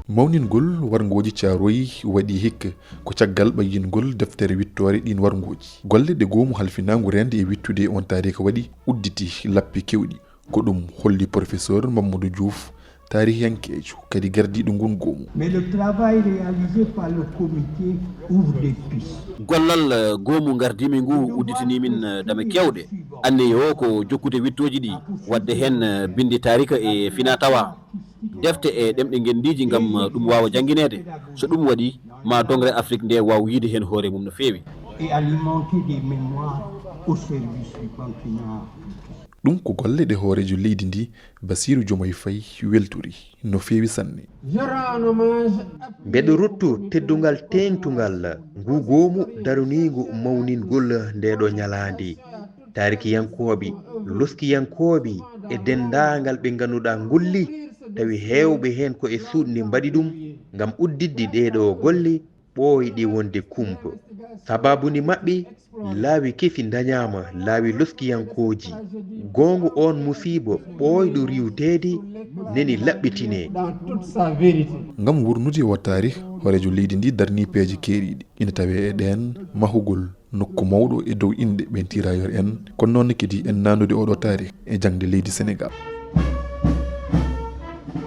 mawningol warngoji Thiaroye waɗi hikka ko caggal ɓayyingol deftere wittore ɗin warngoji golle ɗe goomu halfinagu rende e wittude on taarika waɗi udditi lappi kewɗi ko ɗum holli professeur Mamadou Diouf tarihiyankejo kadi gardiɗo ngun goomu. Mais le travail réalisé par le comité ouvre des pistes. Gollal goomu gardimi ngu udditini min dame kewɗe anne yo ko jokkude wittoji ɗi wadde hen bindi tarika e fina tawa defte e ɗemɗe gendiji ngam ɗum wawa janguinede so ɗum waɗi ma dongre Afrique nde wawa yiide hen hoore mum no fewi et alimenter des mémoires au service du continent. ɗum ko golle ɗe hoorejo leydi ndi Bassirou Diomaye Faye weltori no fewi sanne. mbeɗo ruttu teddugal tengtugal ngu goomu darunigu mawningol ndeɗo ñalandi tarikiyankoɓe loskiyankoɓe e dendagal ɓe ganduɗa ngolli tawi hewɓe hen ko e suuɗdi mbaɗi ɗum ngam uddidde ɗeɗo golle ɓooyɗi wonde kumpa sababuni maɓɓe laawi kefi dañama laawi loskiyankoji gongo on musiba ɓooyɗo riwtede neni laɓɓitine ngam wurnude o tarih horejo leydi ndi darni peeje keeriɗi ina tawe e ɗen mahugol nokku mawɗo e dow inde ɓen tirailleur en kono noon kadi en nannude oɗo tarih e jangde leydi Sénégal.